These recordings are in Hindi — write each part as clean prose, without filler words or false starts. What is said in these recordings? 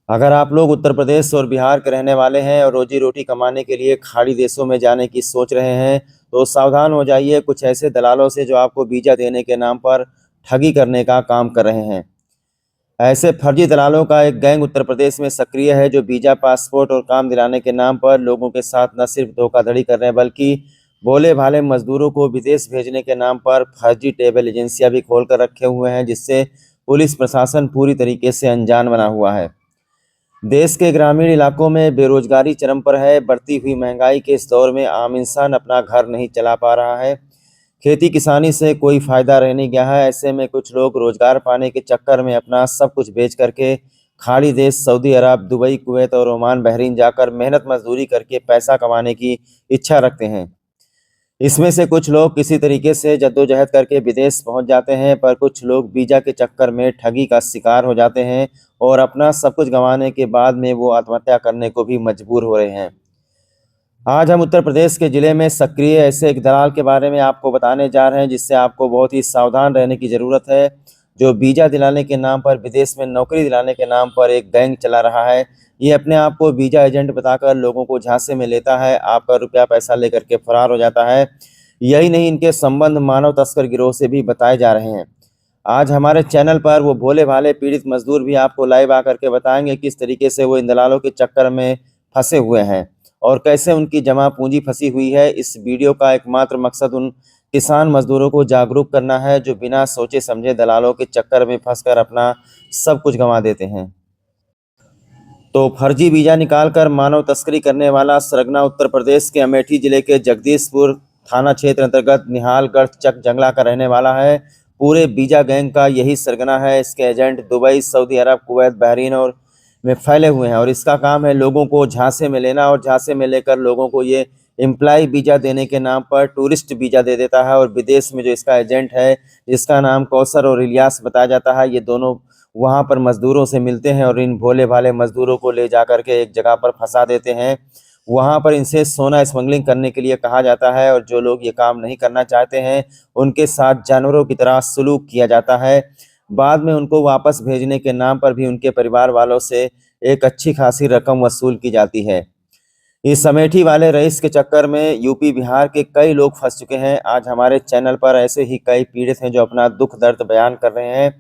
अगर आप लोग उत्तर प्रदेश और बिहार के रहने वाले हैं और रोजी रोटी कमाने के लिए खाड़ी देशों में जाने की सोच रहे हैं तो सावधान हो जाइए कुछ ऐसे दलालों से जो आपको वीज़ा देने के नाम पर ठगी करने का काम कर रहे हैं। ऐसे फर्जी दलालों का एक गैंग उत्तर प्रदेश में सक्रिय है जो वीज़ा, पासपोर्ट और काम दिलाने के नाम पर लोगों के साथ न सिर्फ धोखाधड़ी कर रहे हैं बल्कि भोले भाले मजदूरों को विदेश भेजने के नाम पर फर्जी ट्रैवल एजेंसियां भी खोल कर रखे हुए हैं, जिससे पुलिस प्रशासन पूरी तरीके से अनजान बना हुआ है। देश के ग्रामीण इलाकों में बेरोजगारी चरम पर है। बढ़ती हुई महंगाई के इस दौर में आम इंसान अपना घर नहीं चला पा रहा है। खेती किसानी से कोई फायदा रह नहीं गया है। ऐसे में कुछ लोग रोजगार पाने के चक्कर में अपना सब कुछ बेच करके खाड़ी देश सऊदी अरब, दुबई, कुवैत और ओमान, बहरीन जाकर मेहनत मजदूरी करके पैसा कमाने की इच्छा रखते हैं। इसमें से कुछ लोग किसी तरीके से जद्दोजहद करके विदेश पहुंच जाते हैं, पर कुछ लोग वीज़ा के चक्कर में ठगी का शिकार हो जाते हैं और अपना सब कुछ गंवाने के बाद में वो आत्महत्या करने को भी मजबूर हो रहे हैं। आज हम उत्तर प्रदेश के ज़िले में सक्रिय ऐसे एक दलाल के बारे में आपको बताने जा रहे हैं, जिससे आपको बहुत ही सावधान रहने की ज़रूरत है। जो वीज़ा दिलाने के नाम पर, विदेश में नौकरी दिलाने के नाम पर एक गैंग चला रहा है। ये अपने आप को वीज़ा एजेंट बताकर लोगों को झांसे में लेता है, आपका रुपया पैसा लेकर के फरार हो जाता है। यही नहीं, इनके संबंध मानव तस्कर गिरोह से भी बताए जा रहे हैं। आज हमारे चैनल पर वो भोले भाले पीड़ित मजदूर भी आपको लाइव आकर के बताएंगे किस तरीके से वो इन दलालों के चक्कर में फंसे हुए हैं और कैसे उनकी जमा पूंजी फंसी हुई है। इस वीडियो का एकमात्र मकसद उन किसान मजदूरों को जागरूक करना है जो बिना सोचे समझे दलालों के चक्कर में फंसकर अपना सब कुछ गंवा देते हैं। तो फर्जी वीज़ा निकालकर मानव तस्करी करने वाला सरगना उत्तर प्रदेश के अमेठी जिले के जगदीशपुर थाना क्षेत्र अंतर्गत निहालगढ़ चक जंगला का रहने वाला है। पूरे वीज़ा गैंग का यही सरगना है। इसके एजेंट दुबई, सऊदी अरब, कुवैत, बहरीन और में फैले हुए हैं और इसका काम है लोगों को झांसे में लेना और झांसे में लेकर लोगों को ये एम्प्लॉय वीज़ा देने के नाम पर टूरिस्ट वीज़ा दे देता है। और विदेश में जो इसका एजेंट है, जिसका नाम कौसर और इलियास बताया जाता है, ये दोनों वहाँ पर मज़दूरों से मिलते हैं और इन भोले भाले मज़दूरों को ले जाकर के एक जगह पर फंसा देते हैं। वहाँ पर इनसे सोना स्मगलिंग करने के लिए कहा जाता है और जो लोग ये काम नहीं करना चाहते हैं उनके साथ जानवरों की तरह सलूक किया जाता है। बाद में उनको वापस भेजने के नाम पर भी उनके परिवार वालों से एक अच्छी खासी रकम वसूल की जाती है। इस अमेठी वाले रईस के चक्कर में यूपी, बिहार के कई लोग फंस चुके हैं। आज हमारे चैनल पर ऐसे ही कई पीड़ित हैं जो अपना दुख दर्द बयान कर रहे हैं।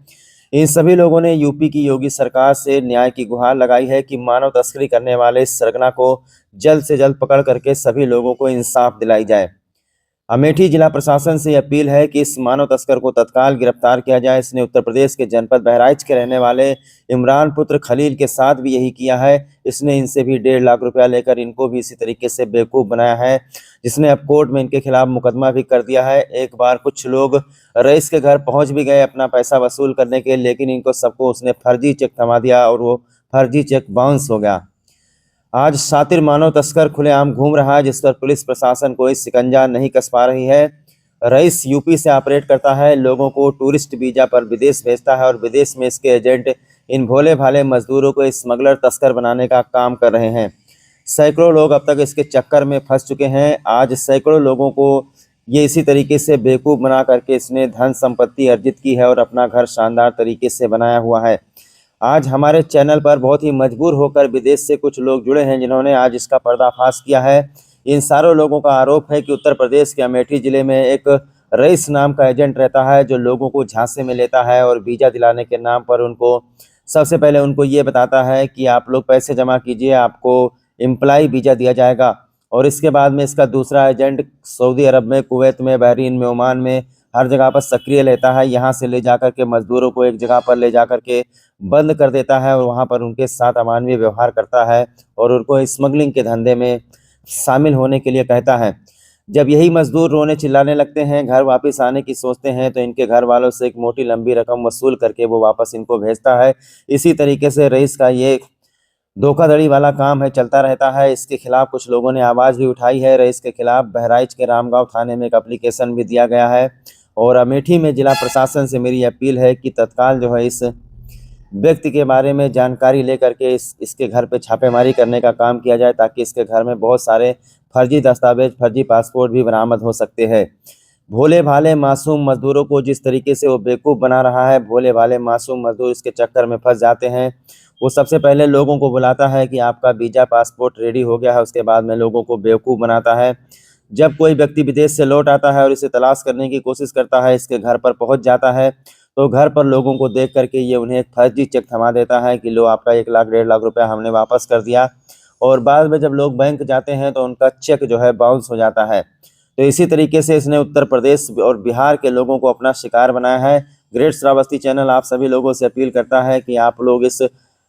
इन सभी लोगों ने यूपी की योगी सरकार से न्याय की गुहार लगाई है कि मानव तस्करी करने वाले इस सरगना को जल्द से जल्द पकड़ करके सभी लोगों को इंसाफ दिलाई जाए। अमेठी जिला प्रशासन से अपील है कि इस मानव तस्कर को तत्काल गिरफ्तार किया जाए। इसने उत्तर प्रदेश के जनपद बहराइच के रहने वाले इमरान पुत्र खलील के साथ भी यही किया है। इसने इनसे भी 1.5 लाख रुपया लेकर इनको भी इसी तरीके से बेवकूफ़ बनाया है, जिसने अब कोर्ट में इनके खिलाफ मुकदमा भी कर दिया है। एक बार कुछ लोग रईस के घर पहुंच भी गए अपना पैसा वसूल करने के, लेकिन इनको सबको उसने फर्जी चेक थमा दिया और वो फर्जी चेक बाउंस हो गया। आज शातिर मानव तस्कर खुलेआम घूम रहा है, जिस पर पुलिस प्रशासन कोई शिकंजा नहीं कस पा रही है। रईस यूपी से ऑपरेट करता है, लोगों को टूरिस्ट वीज़ा पर विदेश भेजता है और विदेश में इसके एजेंट इन भोले भाले मजदूरों को स्मगलर, तस्कर बनाने का काम कर रहे हैं। सैकड़ों लोग अब तक इसके चक्कर में फंस चुके हैं। आज सैकड़ों लोगों को ये इसी तरीके से बेवकूफ़ बना करके इसने धन संपत्ति अर्जित की है और अपना घर शानदार तरीके से बनाया हुआ है। आज हमारे चैनल पर बहुत ही मजबूर होकर विदेश से कुछ लोग जुड़े हैं जिन्होंने आज इसका पर्दाफाश किया है। इन सारों लोगों का आरोप है कि उत्तर प्रदेश के अमेठी ज़िले में एक रईस नाम का एजेंट रहता है जो लोगों को झांसे में लेता है और वीज़ा दिलाने के नाम पर उनको सबसे पहले उनको ये बताता है कि आप लोग पैसे जमा कीजिए, आपको एम्प्लॉय वीज़ा दिया जाएगा। और इसके बाद में इसका दूसरा एजेंट सऊदी अरब में, कुवैत में, बहरीन में, ओमान में हर जगह पर सक्रिय रहता है। यहाँ से ले जाकर के मज़दूरों को एक जगह पर ले जाकर के बंद कर देता है और वहाँ पर उनके साथ अमानवीय व्यवहार करता है और उनको स्मगलिंग के धंधे में शामिल होने के लिए कहता है। जब यही मजदूर रोने चिल्लाने लगते हैं, घर वापस आने की सोचते हैं, तो इनके घर वालों से एक मोटी लंबी रकम वसूल करके वो वापस इनको भेजता है। इसी तरीके से रईस का ये धोखाधड़ी वाला काम है, चलता रहता है। इसके खिलाफ कुछ लोगों ने आवाज़ भी उठाई है। रईस के खिलाफ बहराइच के रामगांव थाने में एक एप्लीकेशन भी दिया गया है और अमेठी में जिला प्रशासन से मेरी अपील है कि तत्काल जो है इस व्यक्ति के बारे में जानकारी लेकर के इसके घर पे छापेमारी करने का काम किया जाए, ताकि इसके घर में बहुत सारे फर्जी दस्तावेज, फर्जी पासपोर्ट भी बरामद हो सकते हैं। भोले भाले मासूम मजदूरों को जिस तरीके से वो बेवकूफ़ बना रहा है, भोले भाले मासूम मजदूर इसके चक्कर में फंस जाते हैं। वो सबसे पहले लोगों को बुलाता है कि आपका वीज़ा पासपोर्ट रेडी हो गया है, उसके बाद में लोगों को बेवकूफ़ बनाता है। जब कोई व्यक्ति विदेश से लौट आता है और इसे तलाश करने की कोशिश करता है, इसके घर पर पहुँच जाता है, तो घर पर लोगों को देख कर के ये उन्हें एक फर्जी चेक थमा देता है कि लो आपका 1 लाख, 1.5 लाख रुपया हमने वापस कर दिया। और बाद में जब लोग बैंक जाते हैं तो उनका चेक जो है बाउंस हो जाता है। तो इसी तरीके से इसने उत्तर प्रदेश और बिहार के लोगों को अपना शिकार बनाया है। ग्रेट श्रावस्ती चैनल आप सभी लोगों से अपील करता है कि आप लोग इस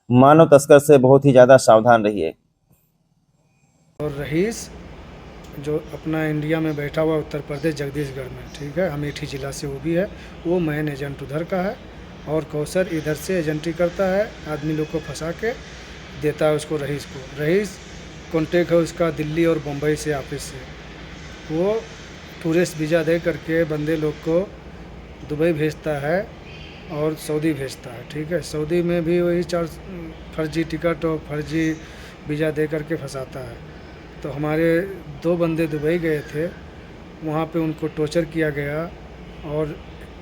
मानव तस्कर से बहुत ही ज़्यादा सावधान रहिए। और रईस जो अपना इंडिया में बैठा हुआ उत्तर प्रदेश जगदीशगढ़ में, ठीक है, अमेठी ज़िला से वो भी है, वो मेन एजेंट उधर का है। और कौसर इधर से एजेंटी करता है, आदमी लोग को फंसा के देता है उसको रईस को। रईस कॉन्टेक्ट है उसका दिल्ली और बम्बई से ऑफिस से। वो टूरिस्ट वीज़ा दे करके बंदे लोग को दुबई भेजता है और सऊदी भेजता है, ठीक है। सऊदी में भी वही फर्जी टिकट और फर्जी वीज़ा दे करके फंसाता है। तो हमारे 2 बंदे दुबई गए थे, वहाँ पे उनको टॉर्चर किया गया और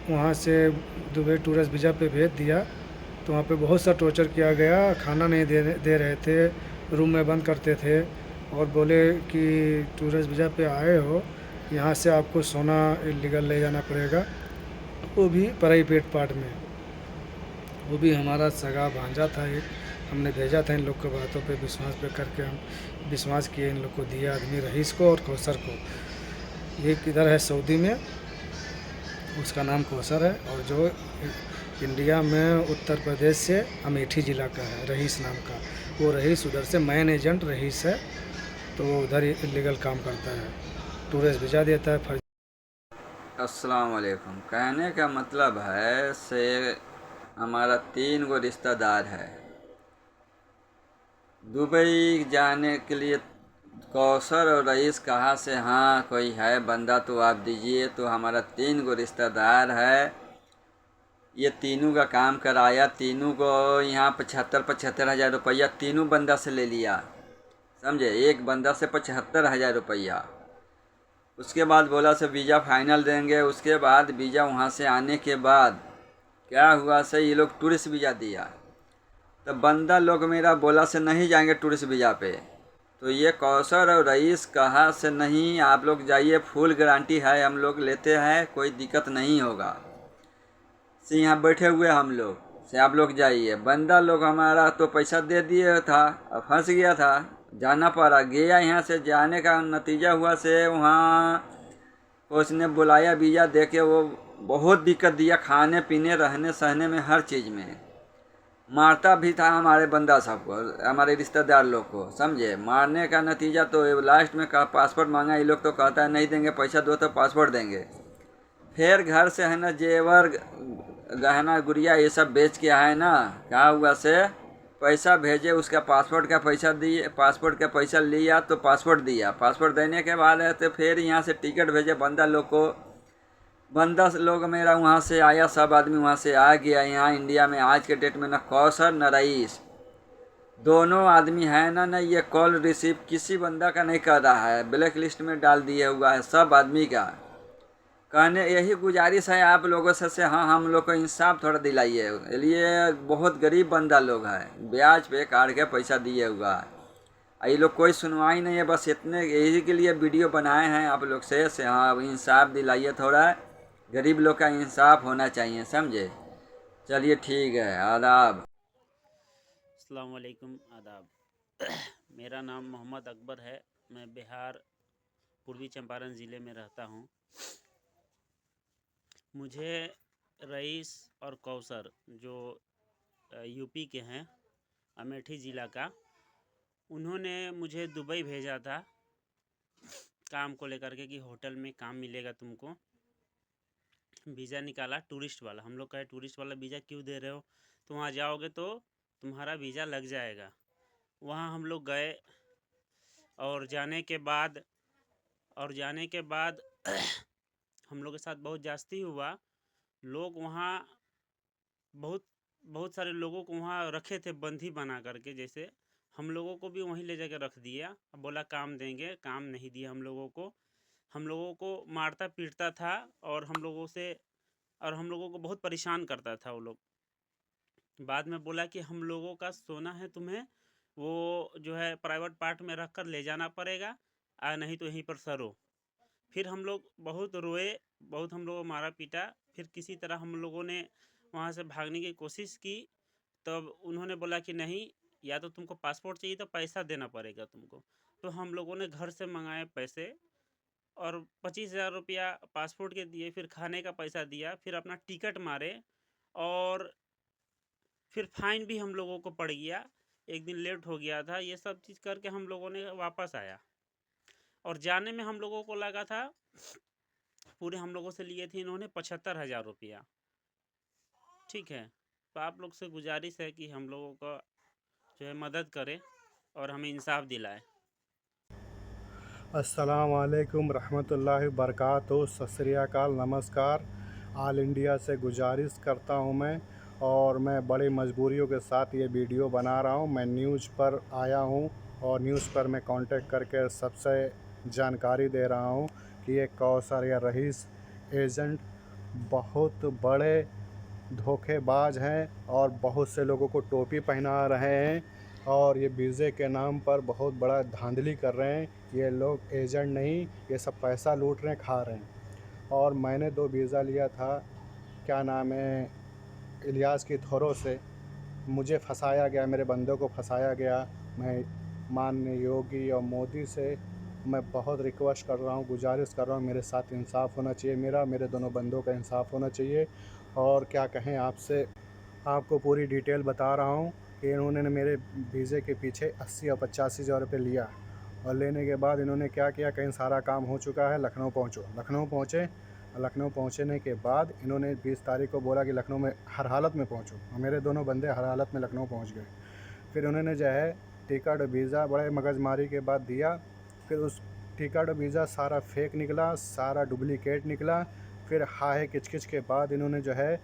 वहाँ से दुबई टूरिस्ट वीज़ा पे भेज दिया। तो वहाँ पे बहुत सा टॉर्चर किया गया, खाना नहीं दे रहे थे, रूम में बंद करते थे और बोले कि टूरिस्ट वीज़ा पे आए हो, यहाँ से आपको सोना इलीगल ले जाना पड़ेगा, वो भी प्राइवेट पार्ट में। वो भी हमारा सगा भांजा था एक, हमने भेजा था इन लोग को बातों पे विश्वास पे करके, हम विश्वास किए, इन लोग को दिया आदमी रईस को और कौसर को। ये किधर है सऊदी में, उसका नाम कौसर है। और जो इंडिया में उत्तर प्रदेश से अमेठी ज़िला का है रईस नाम का, वो रईस उधर से मेन एजेंट रईस है। तो वो उधर इलीगल काम करता है, टूरिस्ट वीज़ा देता है। अस्सलाम वालेकुम। कहने का मतलब है से हमारा 3 गो रिश्तेदार है दुबई जाने के लिए। कौसर और रईस कहाँ से, हाँ कोई है बंदा तो आप दीजिए। तो हमारा 3 गो रिश्तेदार है, ये तीनों का काम कराया। तीनों को यहाँ 75-75 हज़ार रुपया तीनों बंदा से ले लिया, समझे। एक बंदा से 75 हज़ार रुपया। उसके बाद बोला से वीज़ा फाइनल देंगे। उसके बाद वीज़ा वहाँ से आने के बाद क्या हुआ से ये लोग टूरिस्ट वीज़ा दिया। तो बंदा लोग मेरा बोला से नहीं जाएंगे टूरिस्ट वीज़ा पे। तो ये कौसर और रईस कहा से नहीं, आप लोग जाइए, फुल गारंटी है, हम लोग लेते हैं, कोई दिक्कत नहीं होगा। से यहाँ बैठे हुए हम लोग से आप लोग जाइए। बंदा लोग हमारा तो पैसा दे दिए था, अब फंस गया था, जाना पड़ा। गया यहाँ से, जाने का नतीजा हुआ से वहाँ उसने बुलाया वीज़ा दे के, वो बहुत दिक्कत दिया, खाने पीने रहने सहने में, हर चीज़ में। मारता भी था हमारे बंदा सबको, हमारे रिश्तेदार लोग को, समझे। मारने का नतीजा तो लास्ट में कहा पासपोर्ट मांगा। ये लोग तो कहता है नहीं देंगे, पैसा दो तो पासपोर्ट देंगे। फिर घर से है ना जेवर गहना गुड़िया ये सब बेच के आए ना। क्या हुआ से पैसा भेजे, उसका पासपोर्ट का पैसा दिए, पासपोर्ट का पैसा लिया तो पासपोर्ट दिया। पासपोर्ट देने के बाद है तो फिर यहाँ से टिकट भेजे बंदा लोग को। बंदा लोग मेरा वहाँ से आया, सब आदमी वहाँ से आ गया यहाँ इंडिया में। आज के डेट में न कौसर न रईस, दोनों आदमी है ना, न ये कॉल रिसीव किसी बंदा का नहीं कर रहा है, ब्लैक लिस्ट में डाल दिया हुआ है सब आदमी का। कहने यही गुजारिश है आप लोगों से हाँ हम लोग को इंसाफ थोड़ा दिलाइए। ये बहुत गरीब बंदा लोग है, ब्याज पे काट के पैसा दिए हुआ है। ये लोग कोई सुनवाई नहीं है, बस इतने यही के लिए वीडियो बनाए हैं आप लोग से हाँ इंसाफ दिलाइए थोड़ा। गरीब लोग का इंसाफ होना चाहिए, समझे। चलिए ठीक है, आदाब। अस्सलाम वालेकुम, आदाब। मेरा नाम मोहम्मद अकबर है। मैं बिहार पूर्वी चंपारण ज़िले में रहता हूँ। मुझे रईस और कौसर जो यूपी के हैं, अमेठी ज़िला का, उन्होंने मुझे दुबई भेजा था काम को लेकर के कि होटल में काम मिलेगा तुमको। वीज़ा निकाला टूरिस्ट वाला। हम लोग कहे टूरिस्ट वाला वीज़ा क्यों दे रहे हो, तो वहाँ जाओगे तो तुम्हारा वीज़ा लग जाएगा। वहाँ हम लोग गए और जाने के बाद हम लोग के साथ बहुत जास्ती हुआ। लोग वहाँ बहुत बहुत सारे लोगों को वहाँ रखे थे बंदी बना करके। जैसे हम लोगों को भी वहीं ले जाकर रख दिया, बोला काम देंगे, काम नहीं दिया हम लोगों को। हम लोगों को मारता पीटता था और हम लोगों को बहुत परेशान करता था वो लोग। बाद में बोला कि हम लोगों का सोना है, तुम्हें वो जो है प्राइवेट पार्ट में रख कर ले जाना पड़ेगा, नहीं तो यहीं पर सरो। फिर हम लोग बहुत रोए, बहुत हम लोग मारा पीटा। फिर किसी तरह हम लोगों ने वहाँ से भागने की कोशिश की। तब उन्होंने बोला कि नहीं, या तो तुमको पासपोर्ट चाहिए तो पैसा देना पड़ेगा तुमको। तो हम लोगों ने घर से मंगाए पैसे और 25,000 रुपया पासपोर्ट के दिए, फिर खाने का पैसा दिया, फिर अपना टिकट मारे और फिर फाइन भी हम लोगों को पड़ गया। एक दिन लेट हो गया था। ये सब चीज़ करके हम लोगों ने वापस आया और जाने में हम लोगों को लगा था, पूरे हम लोगों से लिए थे इन्होंने 75,000 रुपया। ठीक है, तो आप लोग से गुजारिश है कि हम लोगों का जो है मदद करें और हमें इंसाफ दिलाए। अस्सलाम वालेकुम रहमतुल्लाहि बरकातहू। सत श्री अकाल, नमस्कार। ऑल इंडिया से गुजारिश करता हूँ मैं, और मैं बड़ी मजबूरियों के साथ ये वीडियो बना रहा हूँ। मैं न्यूज़ पर आया हूँ और न्यूज़ पर मैं कांटेक्ट करके सबसे जानकारी दे रहा हूँ कि ये कौसर या रईस एजेंट बहुत बड़े धोखेबाज हैं और बहुत से लोगों को टोपी पहना रहे हैं और ये वीज़े के नाम पर बहुत बड़ा धांधली कर रहे हैं। ये लोग एजेंट नहीं, ये सब पैसा लूट रहे हैं, खा रहे हैं। और मैंने 2 वीज़ा लिया था, क्या नाम है, इलियास की थ्रो से। मुझे फंसाया गया, मेरे बंदों को फंसाया गया। मैं माननीय योगी और मोदी से मैं बहुत रिक्वेस्ट कर रहा हूँ, गुजारिश कर रहा हूँ, मेरे साथ इंसाफ़ होना चाहिए। मेरे दोनों बंदों का इंसाफ़ होना चाहिए। और क्या कहें, आपसे आपको पूरी डिटेल बता रहा हूँ कि इन्होंने मेरे वीज़े के पीछे 80 और 85,000 रुपये लिया और लेने के बाद इन्होंने क्या किया, कहीं सारा काम हो चुका है, लखनऊ पहुँचो। लखनऊ पहुँचे। लखनऊ पहुँचने के बाद इन्होंने 20 तारीख को बोला कि लखनऊ में हर हालत में पहुँचो, और मेरे दोनों बंदे हर हालत में लखनऊ पहुँच गए। फिर उन्होंने जो है टिकट वीज़ा बड़े मगजमारी के बाद दिया। फिर उस टिकट वीज़ा सारा फेक निकला, सारा डुप्लिकेट निकला। फिर हाय किचकिच के बाद इन्होंने जो है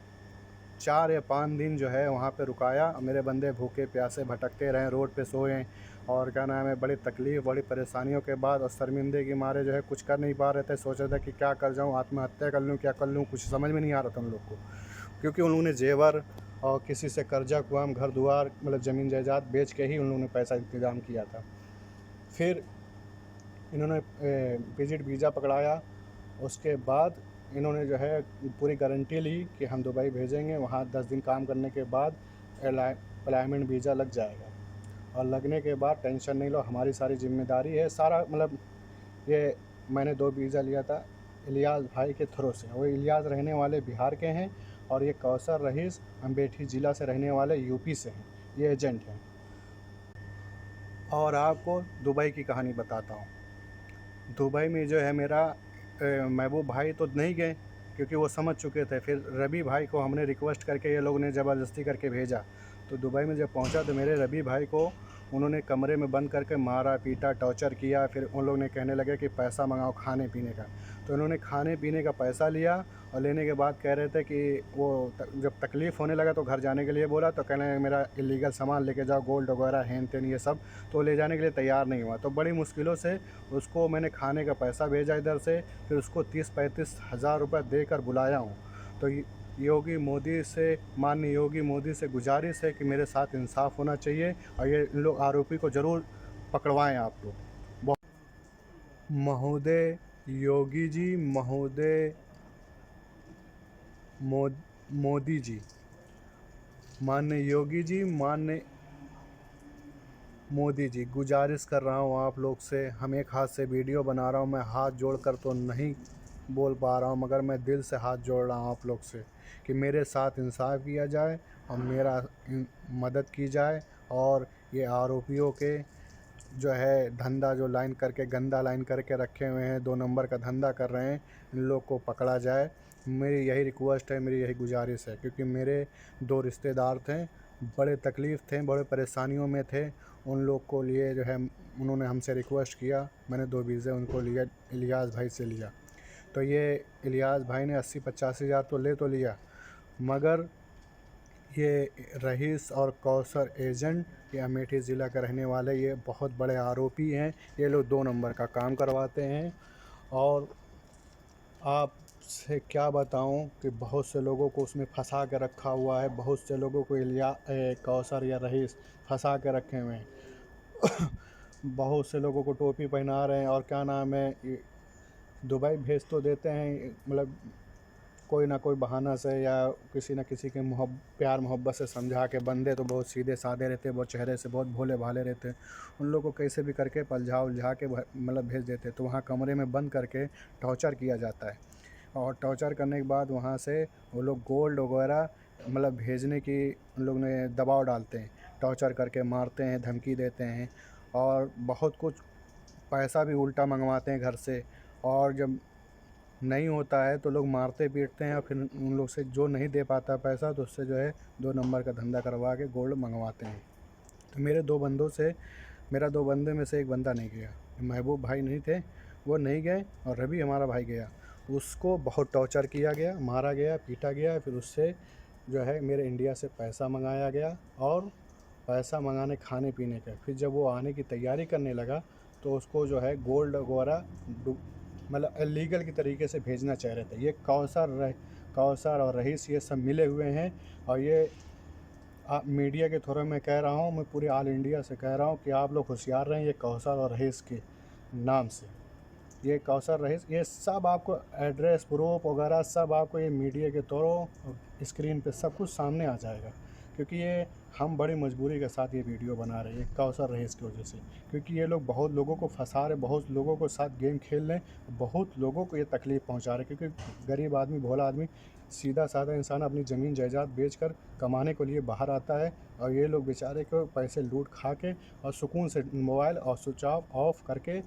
4 या 5 दिन जो है वहाँ पे रुकाया। मेरे बंदे भूखे प्यासे भटकते रहे, रोड पे सोए, और क्या नाम है, बड़ी तकलीफ़, बड़ी परेशानियों के बाद और शर्मिंदगी के मारे जो है कुछ कर नहीं पा रहे थे। सोच रहे थे कि क्या कर जाऊँ, आत्महत्या कर लूँ, क्या कर लूँ, कुछ समझ में नहीं आ रहा था उन लोग को। क्योंकि उन लोगों ने जेवर और किसी से कर्जा कुआम, घर दुआर, मतलब ज़मीन जायदाद बेच के ही उन लोगों ने पैसा इंतज़ाम किया था। फिर इन्होंने विजिट वीज़ा पकड़ाया। उसके बाद इन्होंने जो है पूरी गारंटी ली कि हम दुबई भेजेंगे, वहाँ 10 दिन काम करने के बाद एम्प्लॉयमेंट वीज़ा लग जाएगा, और लगने के बाद टेंशन नहीं लो, हमारी सारी जिम्मेदारी है सारा। मतलब ये मैंने 2 वीज़ा लिया था इलियास भाई के थ्रू से। वो इलियास रहने वाले बिहार के हैं और ये कौसर रईस अमेठी ज़िला से रहने वाले यूपी से हैं। ये एजेंट हैं। और आपको दुबई की कहानी बताता हूँ। दुबई में जो है मेरा महबूब भाई तो नहीं गए, क्योंकि वो समझ चुके थे। फिर रवि भाई को हमने रिक्वेस्ट करके, ये लोग ने ज़बरदस्ती करके भेजा। तो दुबई में जब पहुंचा तो मेरे रवि भाई को उन्होंने कमरे में बंद करके मारा पीटा, टॉर्चर किया। फिर उन लोग ने कहने लगे कि पैसा मंगाओ खाने पीने का। तो इन्होंने खाने पीने का पैसा लिया और लेने के बाद कह रहे थे कि वो जब तकलीफ़ होने लगा तो घर जाने के लिए बोला, तो कहने लगे मेरा इलीगल सामान लेके जाओ, गोल्ड वगैरह हैन तेन ये सब, तो ले जाने के लिए तैयार नहीं हुआ। तो बड़ी मुश्किलों से उसको मैंने खाने का पैसा भेजा इधर से। फिर उसको 30-35 हज़ार रुपये देकर बुलाया हूँ। तो योगी मोदी से, माननीय योगी मोदी से गुजारिश है कि मेरे साथ इंसाफ होना चाहिए और ये लोग आरोपी को ज़रूर पकड़वाएं आप लोग। महोदय योगी जी, महोदय मोदी जी, माननीय योगी जी, माननीय मोदी जी, गुजारिश कर रहा हूँ आप लोग से। हम एक हाथ से वीडियो बना रहा हूँ, मैं हाथ जोड़कर तो नहीं बोल पा रहा हूँ, मगर मैं दिल से हाथ जोड़ रहा हूँ आप लोग से कि मेरे साथ इंसाफ किया जाए और मेरा मदद की जाए। और ये आरोपियों के जो है धंधा, जो लाइन करके, गंदा लाइन करके रखे हुए हैं, 2 नंबर का धंधा कर रहे हैं, इन लोग को पकड़ा जाए। मेरी यही रिक्वेस्ट है, मेरी यही गुजारिश है, क्योंकि मेरे 2 रिश्तेदार थे, बड़े तकलीफ़ थे, बड़े परेशानियों में थे। उन लोग को लिए जो है उन्होंने हमसे रिक्वेस्ट किया, मैंने 2 वीज़े उनको लिया, इलियास भाई से लिया। तो ये इलियास भाई ने 80-85 हज़ार तो लिया, मगर ये रईस और कौसर एजेंट, ये अमेठी ज़िला का रहने वाले, ये बहुत बड़े आरोपी हैं। ये लोग 2 नंबर का काम करवाते हैं। और आप से क्या बताऊं कि बहुत से लोगों को उसमें फंसा के रखा हुआ है, बहुत से लोगों को कौसर या रईस फंसा के रखे हुए हैं। बहुत से लोगों को टोपी पहना रहे हैं और क्या नाम है दुबई भेज तो देते हैं, मतलब कोई ना कोई बहाना से या किसी न किसी के प्यार मोहब्बत से समझा के। बंदे तो बहुत सीधे साधे रहते हैं, बहुत चेहरे से बहुत भोले भाले रहते हैं। उन लोगों को कैसे भी करके पलझा उलझा के मतलब भेज देते हैं। तो वहाँ कमरे में बंद करके टॉर्चर किया जाता है और टॉर्चर करने के बाद वहाँ से वो लोग गोल्ड वगैरह मतलब भेजने की उन लोग ने दबाव डालते हैं, टॉर्चर करके मारते हैं, धमकी देते हैं और बहुत कुछ पैसा भी उल्टा मंगवाते हैं घर से। और जब नहीं होता है तो लोग मारते पीटते हैं और फिर उन लोग से जो नहीं दे पाता पैसा तो उससे जो है 2 नंबर का धंधा करवा के गोल्ड मंगवाते हैं। तो मेरा 2 बंदे में से एक बंदा नहीं गया। महबूब भाई नहीं थे, वो नहीं गए और रवि हमारा भाई गया। उसको बहुत टॉर्चर किया गया, मारा गया, पीटा गया। फिर उससे जो है मेरे इंडिया से पैसा मंगाया गया और पैसा मंगाने खाने पीने का। फिर जब वो आने की तैयारी करने लगा तो उसको जो है गोल्ड वगैरह मतलब इलीगल की तरीके से भेजना चाह रहे थे। ये कौसर और रईस ये सब मिले हुए हैं और ये मीडिया के थ्रू मैं कह रहा हूँ, मैं पूरे ऑल इंडिया से कह रहा हूँ कि आप लोग होशियार रहें। ये कौसर और रईस के नाम से, ये कौसर रईस, ये सब आपको एड्रेस प्रूफ वगैरह सब आपको ये मीडिया के थ्रू स्क्रीन पे सब कुछ सामने आ जाएगा। क्योंकि ये हम बड़ी मजबूरी के साथ ये वीडियो बना रहे हैं कौसर रईस की वजह से। क्योंकि ये लोग बहुत लोगों को फंसा रहे, बहुत लोगों को साथ गेम खेल रहे हैं, बहुत लोगों को ये तकलीफ़ पहुंचा रहे। क्योंकि गरीब आदमी, भोला आदमी, सीधा साधा इंसान अपनी ज़मीन जायदाद बेचकर कमाने के लिए बाहर आता है और ये लोग बेचारे को पैसे लूट खा के और सुकून से मोबाइल और स्विच ऑफ करके।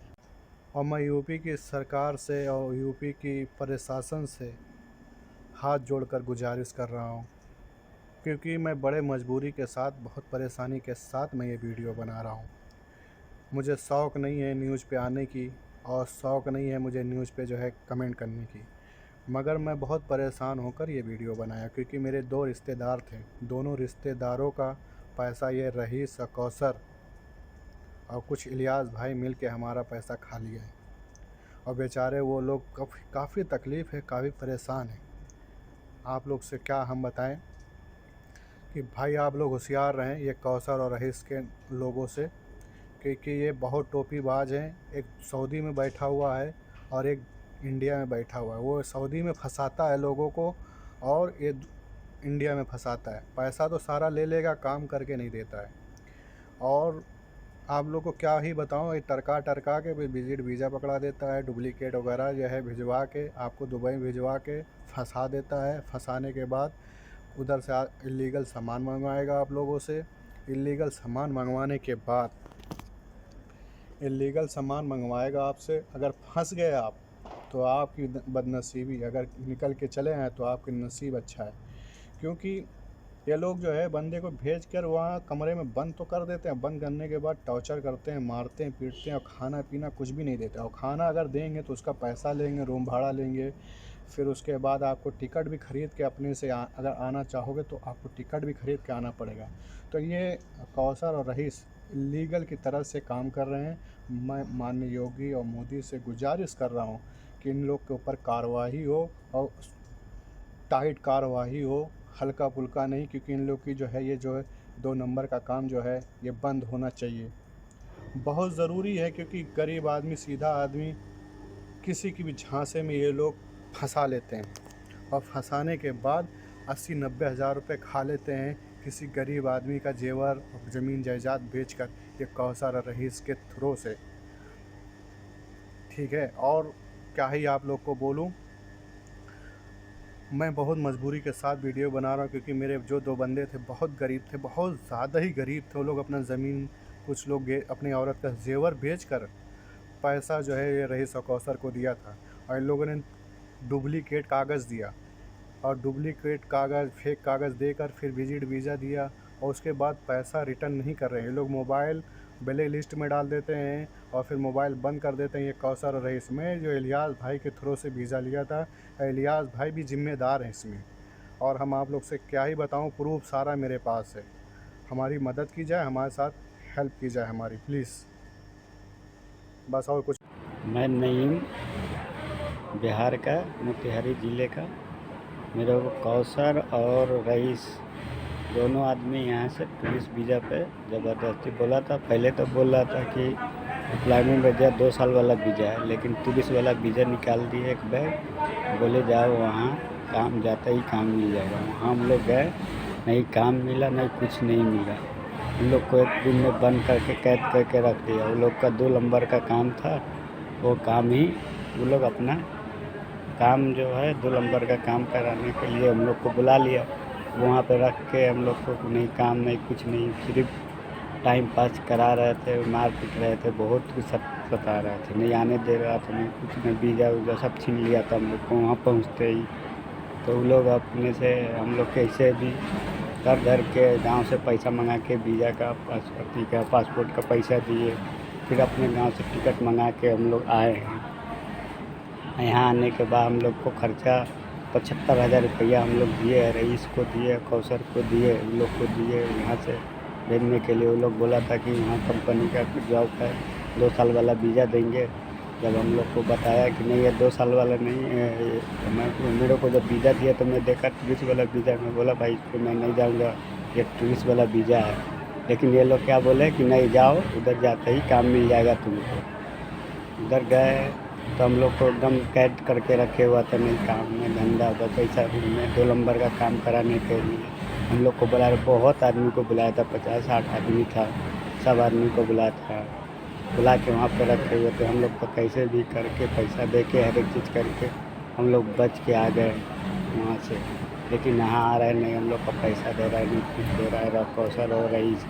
और मैं यूपी की सरकार से और यूपी की प्रशासन से हाथ जोड़कर गुजारिश कर रहा हूँ, क्योंकि मैं बड़े मजबूरी के साथ, बहुत परेशानी के साथ मैं ये वीडियो बना रहा हूँ। मुझे शौक़ नहीं है न्यूज़ पे आने की और शौक़ नहीं है मुझे न्यूज़ पे जो है कमेंट करने की, मगर मैं बहुत परेशान होकर ये वीडियो बनाया। क्योंकि मेरे 2 रिश्तेदार थे, दोनों रिश्तेदारों का पैसा ये रईस और कौसर और कुछ इलियास भाई मिल के हमारा पैसा खा लिया है। और बेचारे वो लोग काफ़ी तकलीफ़ है, काफ़ी परेशान हैं। आप लोग से क्या हम बताएं कि भाई आप लोग होशियार रहें ये कौसर और रईस के लोगों से, क्योंकि ये बहुत टोपीबाज हैं। एक सऊदी में बैठा हुआ है और एक इंडिया में बैठा हुआ है। वो सऊदी में फंसाता है लोगों को और ये इंडिया में फंसाता है। पैसा तो सारा ले लेगा, काम करके नहीं देता है। और आप लोग को क्या ही बताऊं, ये टरका के विजिट वीज़ा पकड़ा देता है, डुप्लीकेट वगैरह जो है भिजवा के आपको दुबई भिजवा के फंसा देता है। फंसाने के बाद उधर से इलीगल सामान मंगवाएगा आप लोगों से। इलीगल सामान मंगवाने के बाद इलीगल सामान मंगवाएगा आपसे। अगर फंस गए आप तो आपकी बदनसीबी, अगर निकल के चले हैं तो आपकी नसीब अच्छा है। क्योंकि ये लोग जो है बंदे को भेज कर वहाँ कमरे में बंद तो कर देते हैं, बंद करने के बाद टॉर्चर करते हैं, मारते हैं, पीटते हैं और खाना पीना कुछ भी नहीं देते। और खाना अगर देंगे तो उसका पैसा लेंगे, रूम भाड़ा लेंगे। फिर उसके बाद आपको टिकट भी ख़रीद के अपने से अगर आना चाहोगे तो आपको टिकट भी ख़रीद के आना पड़ेगा। तो ये कौसर और रईस लीगल की तरफ से काम कर रहे हैं। मैं माननीय योगी और मोदी से गुजारिश कर रहा हूँ कि इन लोग के ऊपर कार्रवाई हो और टाइट कार्रवाई हो, हल्का फुल्का नहीं। क्योंकि इन लोग की जो है ये जो है 2 नंबर का काम जो है ये बंद होना चाहिए, बहुत ज़रूरी है। क्योंकि गरीब आदमी, सीधा आदमी, किसी की भी झांसे में ये लोग फंसा लेते हैं और फंसाने के बाद 80-90 हज़ार रुपये खा लेते हैं किसी गरीब आदमी का जेवर और ज़मीन जायदाद बेचकर, ये कौसर और रईस के थ्रू से। ठीक है, और क्या ही आप लोग को बोलूं, मैं बहुत मजबूरी के साथ वीडियो बना रहा हूं। क्योंकि मेरे जो 2 बंदे थे बहुत गरीब थे, बहुत ज़्यादा ही गरीब थे। वो लोग अपना ज़मीन, कुछ लोग अपनी औरत का जेवर बेचकर पैसा जो है ये रईस और कौसर को दिया था। और इन लोगों ने डुप्लीकेट कागज़ दिया और डुप्लीकेट कागज़, फेक कागज़ देकर फिर विजिट वीज़ा दिया और उसके बाद पैसा रिटर्न नहीं कर रहे हैं। ये लोग मोबाइल ब्लैक लिस्ट में डाल देते हैं और फिर मोबाइल बंद कर देते हैं। ये कौसर और रईस में जो इलियास भाई के थ्रू से वीज़ा लिया था, इलियास भाई भी ज़िम्मेदार हैं इसमें। और हम आप लोग से क्या ही बताऊं, प्रूफ सारा मेरे पास है। हमारी मदद की जाए, हमारे साथ हेल्प की जाए हमारी, प्लीज़, बस और कुछ। मैं नईम बिहार का मोतिहारी ज़िले का। मेरे को कौसर और रईस दोनों आदमी यहाँ से टूरिस्ट वीज़ा पे ज़बरदस्ती बोला था। पहले तो बोल रहा था कि एम्प्लॉयमेंट वीज़ा 2 साल वाला वीज़ा है, लेकिन टूरिस्ट वाला वीज़ा निकाल दिए एक बैग। बोले जाओ वहाँ काम, जाता ही काम मिल जाएगा। वहाँ हम लोग गए, नहीं काम मिला, नहीं कुछ नहीं मिला। उन लोग को एक दिन में बंद करके कैद करके रख दिया। वो लोग का 2 नंबर का काम था, वो काम ही वो लोग अपना काम जो है 2 नंबर का काम कराने के लिए हम लोग को बुला लिया। वहाँ पे रख के हम लोग को नहीं काम नहीं कुछ नहीं, सिर्फ टाइम पास करा रहे थे, मार पीट रहे थे, बहुत कुछ सता रहे थे, नहीं आने दे रहा था, नहीं कुछ नहीं, वीज़ा उज़ा सब छीन लिया था हम लोग को वहाँ पहुँचते ही। तो वो लोग अपने से हम लोग कैसे भी घर के गांव से पैसा मंगा के वीज़ा का पासपोर्ट का पैसा दिए, फिर अपने गांव से टिकट मंगा के हम लोग आए हैं। यहाँ आने के बाद हम लोग को खर्चा 75,000 रुपया हम लोग दिए, रईस को दिए, कौसर को दिए, उन लोग को दिए यहाँ से भेजने के लिए। वो लोग बोला था कि वहाँ कंपनी का जॉब है, 2 साल वाला वीज़ा देंगे। जब हम लोग को बताया कि नहीं ये 2 साल वाला नहीं है, मेरे को जब वीज़ा दिया तो मैं देखा टूरिस्ट वाला वीज़ा। मैं बोला भाई इसको मैं नहीं जाऊँगा, ये टूरिस्ट वाला वीज़ा है। लेकिन ये लोग क्या बोले कि नहीं जाओ, उधर जाते ही काम मिल जाएगा तुमको। उधर गए तो हम लोग को एकदम कैद करके रखे हुआ था, नहीं काम में धंधा पैसा में 2 नंबर का काम कराने के लिए। हम लोग को बुलाया, बहुत आदमी को बुलाया था, 50-60 आदमी था, सब आदमी को बुलाया था, बुला के वहाँ पे रखे हुए थे। हम लोग को कैसे भी करके पैसा दे के हर एक चीज़ करके हम लोग बच के आ गए वहाँ से। लेकिन यहाँ आ रहे नहीं, हम लोग का पैसा दे रहा है, नहीं कुछ दे रहा है। कौसर और रईस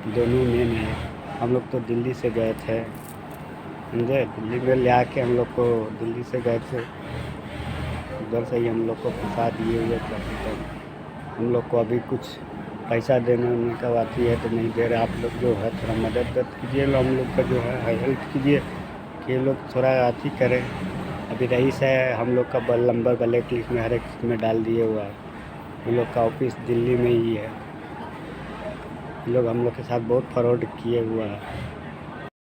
दोनों मेन है। हम लोग तो दिल्ली से गए थे, समझे, दिल्ली में ले आके हम लोग को दिल्ली से गए थे, उधर से ही हम लोग को फंसा दिए हुए थे। तो हम लोग को अभी कुछ पैसा देने का बात है तो नहीं दे रहे। आप लोग जो है थोड़ा मदद कीजिए, हम लोग का जो है हेल्प कीजिए कि ये लोग थोड़ा अथी करें। अभी रईस है हम लोग का नंबर ब्लैक लिस्ट में हर एक चीज़ में डाल दिए हुआ है। ये लोग का ऑफिस दिल्ली में ही है। ये लोग हम लोग के साथ बहुत फ्रॉड किए हुआ है।